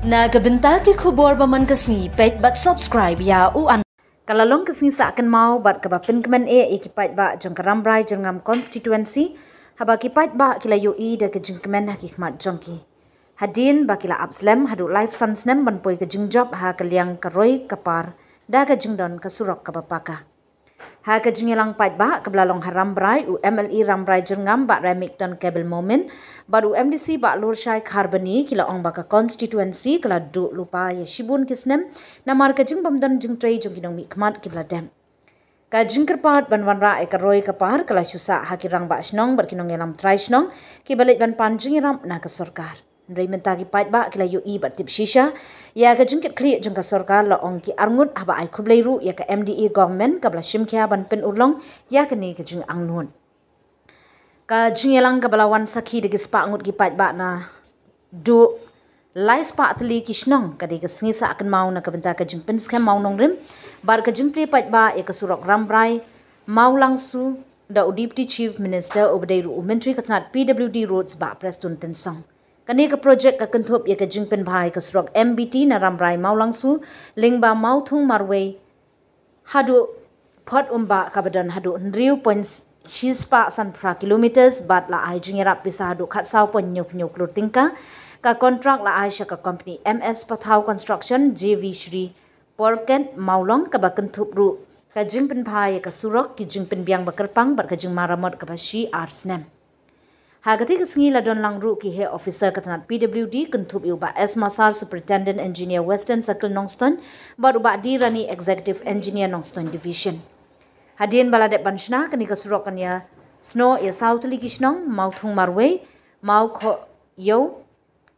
Na kabenta ki khubor baman kasni page bat subscribe ya uan kalalong kasni sa akan mau bat kabapin kemen ikipait ba jong karambrai jengam constituency haba kipait ba kila UI da ke jengkemen hakikmat jongki hadin ba kila abslem hadu live sansnem ban poi ke jengjop ha kaliang karoi kapar da ke jengdon ke surok kabapaka ha ke jengelang pait ba kebelalong harambrai u MLE rambrai jengam ba remik ton kabel moment baru MDC ba lur syai kharbani kila ong ba ka constituency kala du lupa ya shibun kisnem namar ka jing bamdan jing trai jong kinong mi khmat kibla dem ka jing kerpat ban wan ra ka roi ka par kala syusa hakirang ba snong bar kinong elam trai snong ki balik ban pan jing ram na ka sarkar ndai menta ki pait ba kila UI ba tip shisha ya ka jing ket kli jong ka sarkar la ong ki arngut haba ai khublei ru ya ka MDE government kabla shimkhya ban pen urlong ya ka ni ka jing angnun ka jingelang ka balawan sakhi de gispa ngut gi pait ba na du lai spa atli kishnong ka de gisngisa akan mau na ka benta ka jingpen skam mau nong rim bar ka jingpli pait ba e ka surok rambrai mau langsu da deputy chief minister obdei ru menteri katnat PWD roads ba prestun tensong kani ka project ka kenthup ya ka jingpen bhai ka surok MBT na rambrai mau langsu lingba mau thung marway hadu pot umba ka badan hadu nriu points Shispa san pra kilometers bat la ai jingerap bisa hadu khat sau pon nyuk nyuk lur tingka ka contract la ai ka company MS Pathau Construction JV Shri Porken Maulong ka bakan thup ru ka jingpen phai ka surok ki jingpen biang bakerpang bar ka jing maramot ka bashi arsnem hagati ka sngi la don lang ru ki he officer katnat PWD kenthup yu ba S Masar Superintendent Engineer Western Circle Nongston bar ba di rani Executive Engineer Nongston Division Hadien baladet banshna kani ka surok kanya snow ya southly kishnong mau thung marway mau kho yo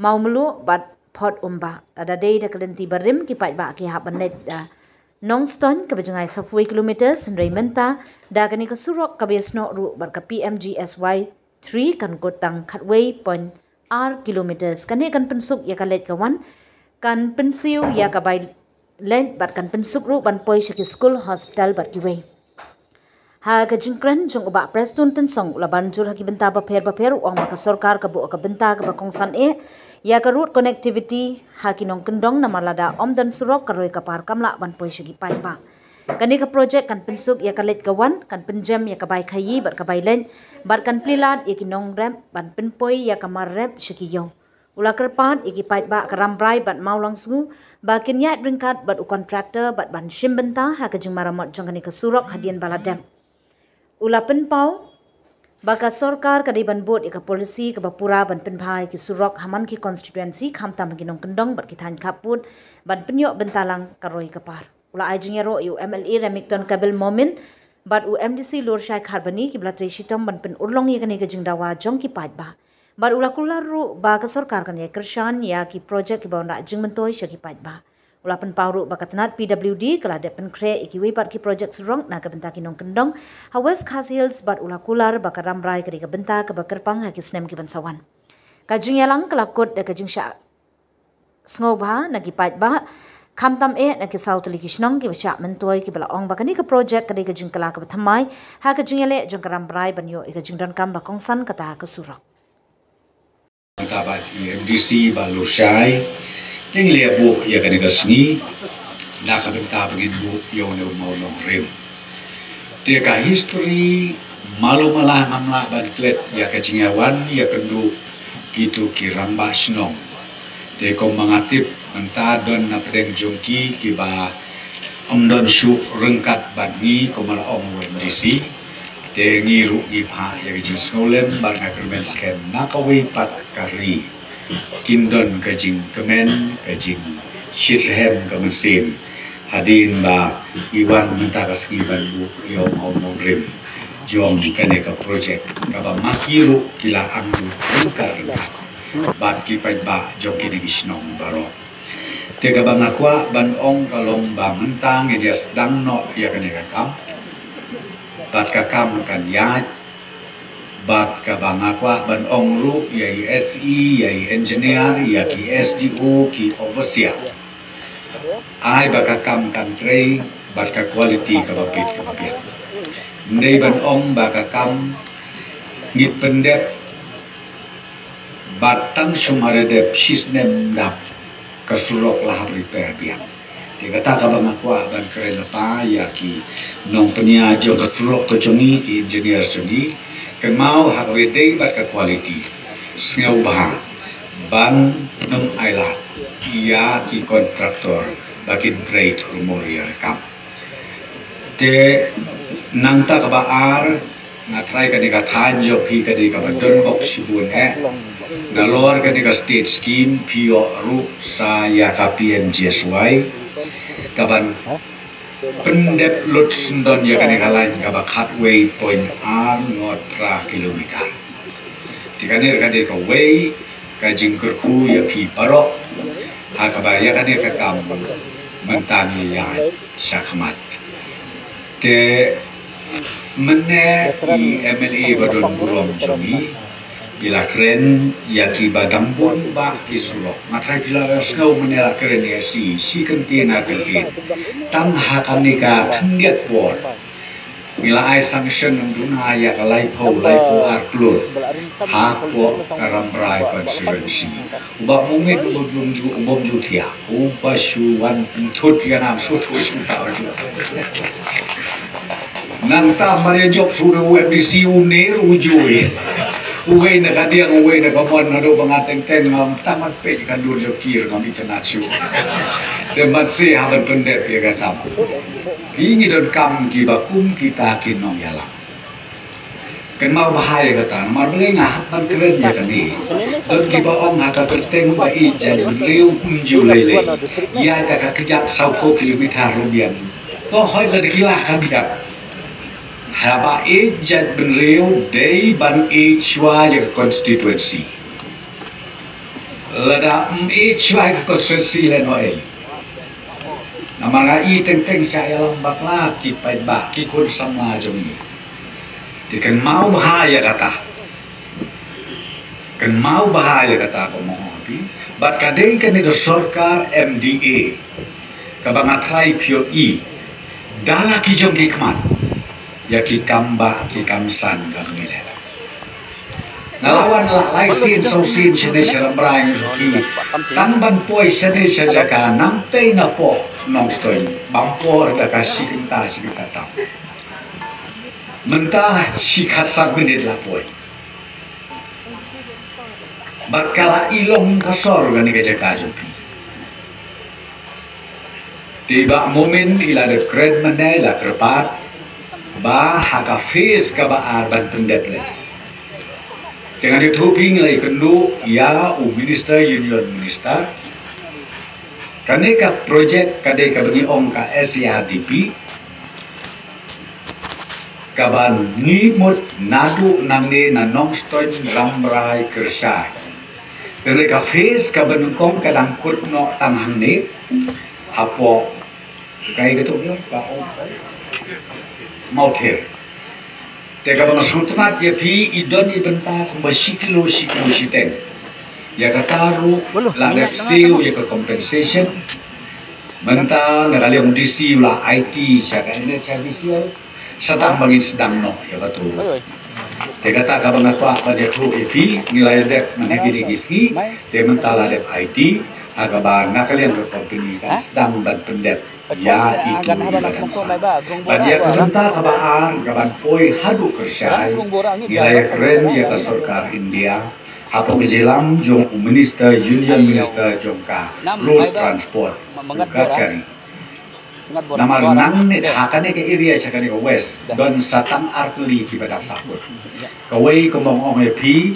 mau melu bat pot umba ada dei da kalenti barim ki pai ba ki habanet da nongston ka bejangai 10 kilometers ndai menta da kani ka surok ka be snow ru bar ka PMGSY 3 kan kotang khatway point r kilometers kani kan pensuk ya kalet kawan kan pensiu ya ka bai len bat kan pensuk ru ban poi shiki school hospital bat ki way ha ka jingkran jong uba prestun tensong ula banjur haki benta ba pher uang maka sarkar ka bu ka benta ka bakongsan ya ka road connectivity haki nong kendong na malada omdan surok ka roi ka par kamla ban poi shigi pai ba kani ka project kan pensuk ya ka let ka wan kan penjam ya ka bai khayi bar ka bai len bar kan plilat ya ki nong rem ban penpoi ya ka mar rep shigi yo ula kerpat iki pait ba ka rambrai bat mau langsu ba kin ya dringkat bat u contractor bat ban shim benta ha ka jing maramot jong kani ka surok hadian baladem ula penpau baka sarkar kadi ban bot ika polisi ka bapura ban penbhai ki surok haman ki constituency khamtam ki nong kendong bar ki than khaput ban penyo bentalang karoi kapar ula ajingero yu MLE remikton kabel momin bat u MDC lor shai kharbani ki blatre shitom ban pen urlong ye kani ka jingdawa jong ki pat ba bar ula kularu ba ka sarkar kan ye krishan ya ki project ki baunda jingmentoi shaki pat ba ula penpauru bakatnat PWD kala de penkre ikiwi part ki project surong na ka benta ki nong kendong ha West Khas Hills bat ula kular bakaram rai kri ka benta ka bakerpang ha ki snem ki bansawan ka jingyalang kala kot de ka jingsha sngoba na ki pat ba khamtam na ki sautli ki snong ki basha mentoi ki bala ong bakani ka project ka de ka jingkala ka thamai ha ka jingyale jongkaram rai banyo ka jingdon kam bakongsan kata ka surok ba MDC ba lushai ting le bu ya kan ga sngi na ka benta bagin bu yo ne mau long rem te ka history malu malah ngamla ban flat ya ka jingawan ya kendu gitu ki ramba snong te ko mangatip anta don na pedeng jongki ki ba omdon shu rengkat ban ni ko mala ong MDC te ngiru gi pha ya jing snolem ban ka kermen sken na ka wi pat kari kindon kajing kemen kajing shithem kamasin hadin ba iwan menta kaskiban bu yo mau rim jom kane ka project ka ba makiru kila angu engkar bat ki pai ba jom ki digisnong baro te ka ba ngakwa ban ong kalong ba mentang ya sedang no ya kane ka kam bat ka kam kan ya bat ka bangakwa ban ongru ya SE ya engineer ya ki SDO ki overseer ai baka kam country bat ka quality ka bapit ndai ban ong baka kam ngit pendep batang sumaredep sisnem dap kesurok lah prepare biang. Dia kata kabang aku ban keren apa ya ki nong penia jo kesurok kecongi ki engineer congi kan mau hak wedeng bat ke quality sengau bah ban nong ailat ia ki kontraktor bakin trade rumor ya kam te nang ta kabaar ngatrai ka dika thanjo pi ka dika don box sibun ngalor ka dika state scheme pio ru sa ya ka PMGSY kaban pendep lut sendon ya ka dika lain ka cutway point R ngot pra kilometer tikanir ka dika way ka jingkur ku ya pi parok ha ka ba ya ka dika kam mentani ya sakmat te mene i MLA badon burom jomi bila keren ya ki badang bon ba ki sulok matra bila sngau mene la keren ya si kentin na kentin tam hakanika tangget por bila ai sanction duna ya kalai po arklur ha po karambrai conservancy uba mungin bom ju thia uba shuwan thut ya nam su thu shu ta nang ta mari job suruh web di siu ne rujui uwe na kadiang uwe na kamon na do bangateng teng ngam tamat pe kan dur jokir ngam international de masih haban pendep ya katam ini don kam ki bakum kita kinong yala kan mau bahaya kata mar belengah ban keren ya kan ni don ki ba om haka teng ba i jan riu unju lele ya ka kejat 20 kilometer rubian ko hoi la dikilah kan biak haba ejat benreu day ban ejwa je constituency lada ejwa constituency le noi namara i teng saya lam bakla ki pai ba ki kun sama jomi dikan mau bahaya kata kan mau bahaya kata ko mo bi bat kadeng kan itu sarkar MDA kabangat rai pio i dala ki jom hikmat ya ki kamba ki kamsan kamile nalawan la laisin sosin sene serambrai ki tamban poi sene sajaka namte na po nong stoi bampor da kasi kinta sikita tam mentah sikasa menit la poi bakala ilong kasor gani kejaka jopi tiba momen ila de kred manai la kerpat ba haka face ka ba arban pendet le jangan dituping lagi kendu ya minister union minister kane ka project kade ka bagi ong ka SCRDP kaban ngimut nadu nangne na nongstoin rambrai kersai kane ka face ka benungkong kadang kut no tanghang ne hapo kai ketu yo ba mau ter teka bang sultanat ya pi idon ibenta kumba sikilo siteng ya kataru la lepsiu ya ke compensation menta nakali ang disiu la IT siya ka ina traditional satang bangin sedang no ya katu teka ta ka bang ako apa dia tu pi nilai dep managini giski te menta la dep IT aga ba nakali ang company kan sedang ban pendep ya itu badia kerenta kabaan kaban poi hadu kersai nilai keren ya ke sarkar India apa kejelam jong minister union minister jongka road transport kari namar nang ne hakane ke area sakane ke west don satang artli ki badak sabut kawai komong ong epi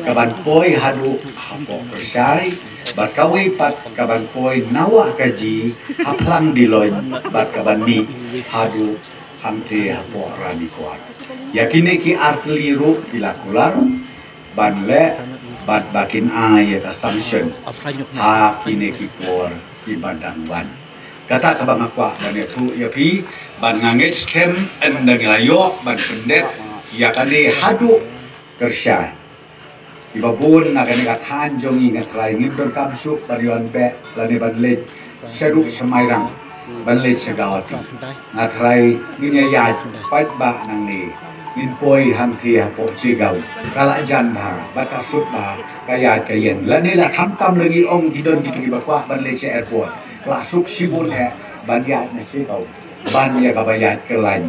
kaban poi hadu apa kersai bat kawai pat kaban poi nawa kaji haplang diloy bat kaban ni hadu hamte hapo rani kuat yakine ki artli ru kilakular ban le bat bakin ay ka sanction ha kine ki por ki bandang wan kata kabang akwa dan itu ya pi ban ngangit stem en ngayo ban pendet ya kane hadu kersai ibabun na kani kathan jongi ngatrai ngim don kamsuk barion be lani ban le seduk semairang ban le chagawati ngathrai nginya ya pait ba nang ni in poi han thi ha po chi gau kala jan ba bata sut ba kaya kayen la ni la tham tam lagi ong ki don ki ba kwa ban le che airport la suk sibun he ban ya na chi gau ban ya ka ba ya kelai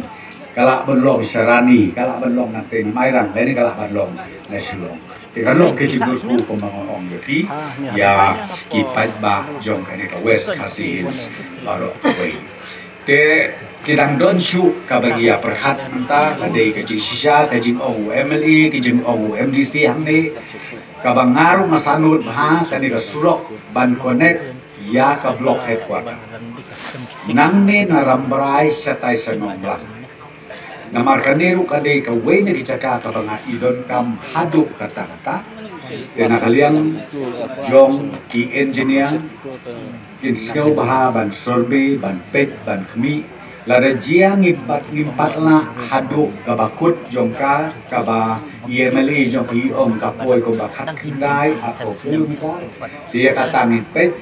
kala ban long sarani kala ban long nang te mai rang le ni kala ban long na silong thì kan long ke jibur ku ko mga ong yopi ya ki pait ba jong kan ka west kasi hills baro way te kidang don shu ka bagia perhat anta kadai ka sisa ka jing ong MLA ka jing ong MDC hamne ka bangaru masanut ha kan ka surok ban connect ya ka block headquarter nang ne na rambrai satai sanong lang namar kanero kadai ka way na kichaka ka banga idon kam haduk kata-kata kena kalian jong ki engineer kin skill baha ban survey ban pet ban kmi lada jiang ngimpat la haduk ka bakut jong ka ba EMLA jong ki om ka poi ko bakat kindai atau film ka dia kata ngipet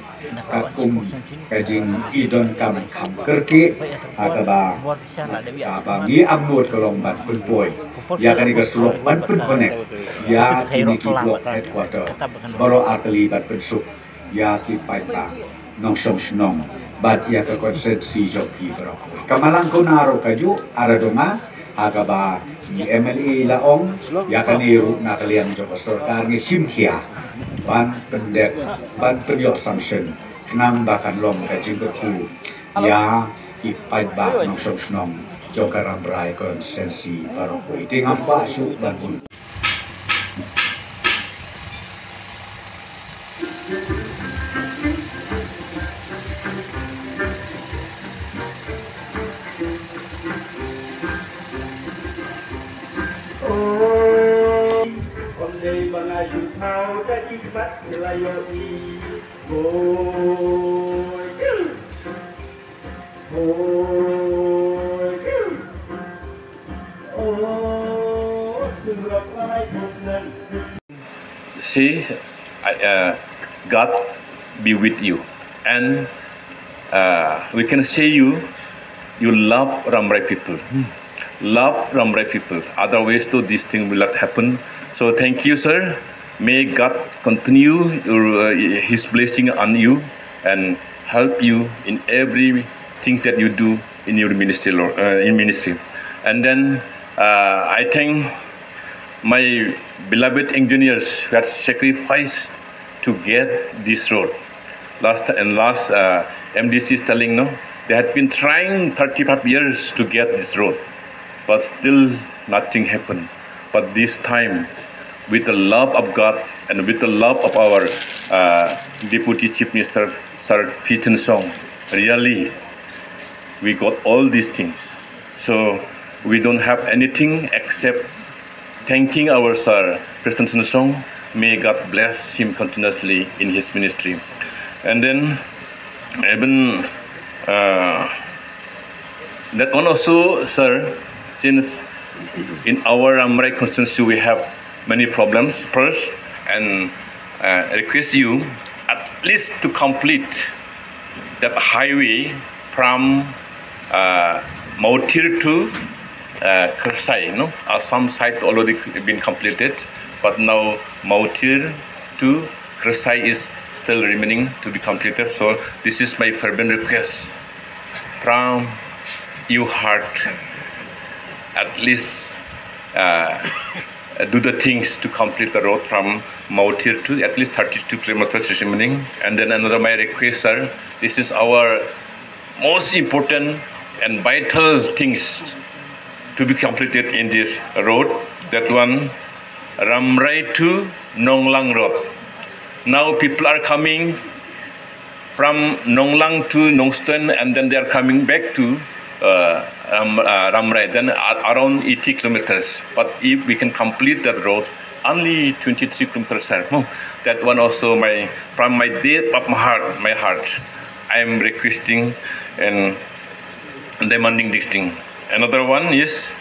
ka kum ka jing idon kam kerke ka ba ngi amnut ka long ban pun poi ya kan ka sulok ban pun connect ya kini ki blok headquarter baro atli ban pun suk ya ki pai ta nong song snong bat ya ka konsensi joki bro kamalang ko naro kaju aradonga aga ba ni MLA laong ya kaniru na kalian joko sarkar ni simhia ban pendek ban penyok sanction nang bakan long kajing ku ya ki pai ba nong song snong joka rambrai konsensi baro ko iting apa su ban pun Hãy subscribe cho kênh Ghiền Mì See, God be with you, and we can say you love Ramrai people, love Ramrai people. Otherwise, this thing will not happen. So thank you, sir. May God continue His blessing on you and help you in everything that you do in your ministry, Lord, in ministry. And then I thank my beloved engineers who had sacrificed to get this road. Last MDC is telling, no, they had been trying 35 years to get this road, but still nothing happened. But this time, with the love of God and with the love of our Deputy Chief Minister, Sir Peter Song, really, we got all these things. So we don't have anything except thanking our Sir President Song. May God bless him continuously in his ministry. And then even that one also, sir, since in our Ramrai constituency we have many problems first, and request you at least to complete that highway from Mautir to Kersai. No? Some site already been completed, but now Mautir to Kersai is still remaining to be completed. So this is my fervent request from your heart. At least do the things to complete the road from Mautir to at least 32 kilometers remaining. And then another my request, sir, this is our most important and vital things to be completed in this road. That one, Ramrai to Nonglang Road. Now people are coming from Nonglang to Nongsten, and then they are coming back to Ramrai, then around 80 kilometers. But if we can complete that road, only 23 kilometers. That one also from my depth of my heart, I am requesting and demanding this thing. Another one is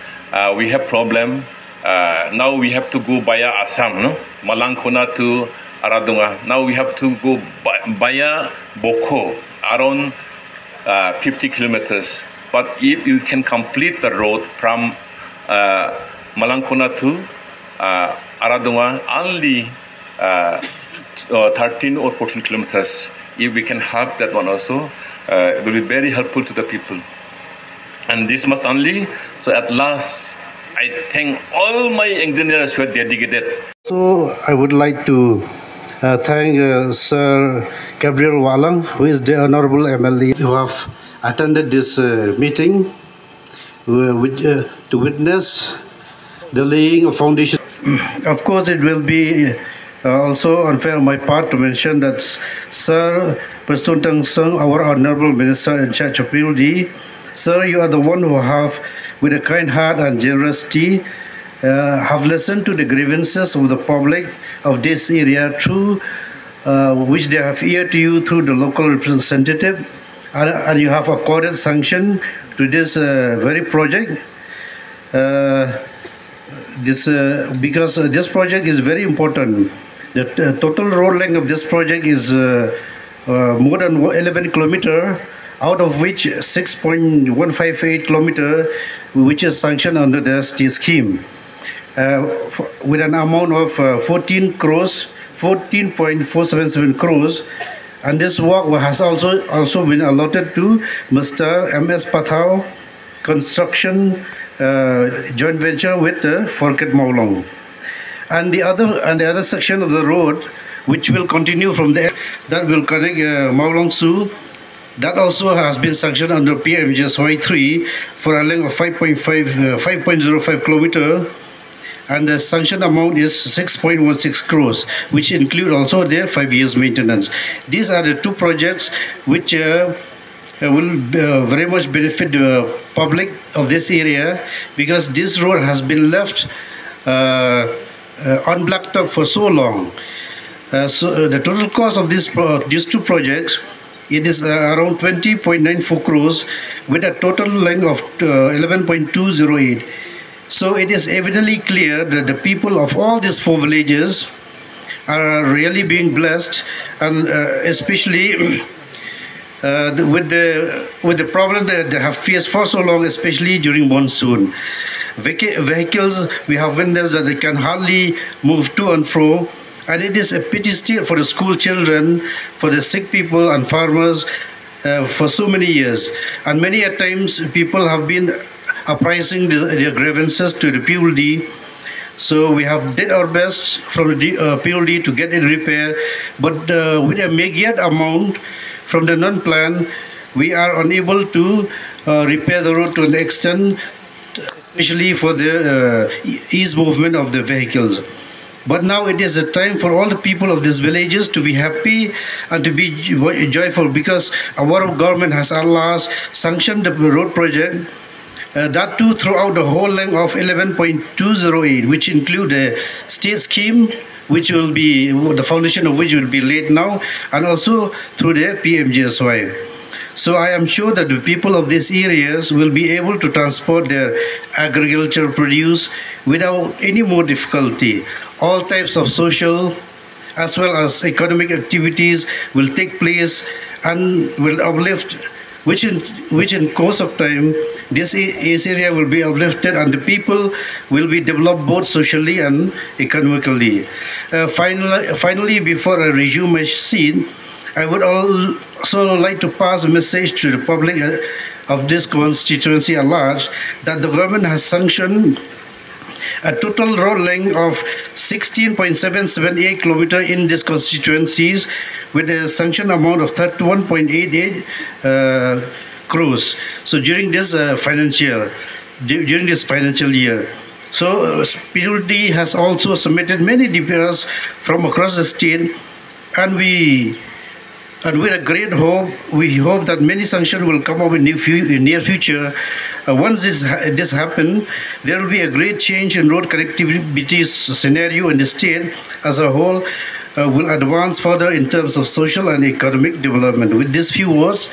we have problem. Now we have to go via Assam, no? Malangkona to Aradunga. Now we have to go via Boko, around 50 kilometers. But if you can complete the road from Malangkona to Aradunga, only 13 or 14 kilometers, if we can have that one also, it will be very helpful to the people. And this much only, so at last, I thank all my engineers who are dedicated. So I would like to thank Sir Gabriel Walang, who is the Honorable MLA, who have attended this meeting to witness the laying of foundation. Of course, it will be also unfair on my part to mention that Sir Prestun Tang Sung, our Honorable Minister in charge of PUD, Sir, you are the one who have, with a kind heart and generosity, have listened to the grievances of the public of this area through which they have eared to you through the local representative, and you have accorded sanction to this very project. Because this project is very important. The total road length of this project is more than 11 kilometers, out of which 6.158 kilometers, which is sanctioned under the state scheme, with an amount of 14.477 crores. And this work has also been allotted to Mr. M.S. Pathao Construction joint venture with Forket Maulong. And the other section of the road, which will continue from there, that will connect Maulong Su, that also has been sanctioned under PMGSY 3 for a length of 5.05 kilometers, and the sanction amount is 6.16 crores, which include also their 5 years maintenance. These are the two projects which will very much benefit the public of this area, because this road has been left unblocked up for so long. So the total cost of these two projects, it is around 20.94 crores with a total length of 11.208. So it is evidently clear that the people of all these 4 villages are really being blessed, and especially with the problem that they have faced for so long, especially during monsoon. Vehicles, we have witnessed that they can hardly move to and fro, and it is a pity state for the school children, for the sick people and farmers for so many years. And many a times people have been apprising their grievances to the PUD. So we have did our best from the PUD to get it repaired, but with a meagre amount from the non-plan, we are unable to repair the road to an extent, especially for the ease movement of the vehicles. But now it is a time for all the people of these villages to be happy and to be joyful, because our government has at last sanctioned the road project, that too throughout the whole length of 11.208, which include the state scheme, which will be, the foundation of which will be laid now, and also through the PMGSY. So I am sure that the people of these areas will be able to transport their agricultural produce without any more difficulty. All types of social as well as economic activities will take place and will uplift, which in course of time, this area will be uplifted and the people will be developed both socially and economically. Finally, before I resume my scene, I would also like to pass a message to the public of this constituency at large that the government has sanctioned a total road length of 16.778 kilometers in these constituencies, with a sanction amount of 31.88 crores. So during this financial year, so PUD has also submitted many DPRs from across the state, and with a great hope, we hope that many sanctions will come up in near future. Once this happens, there will be a great change in road connectivity scenario in the state as a whole, will advance further in terms of social and economic development. With these few words,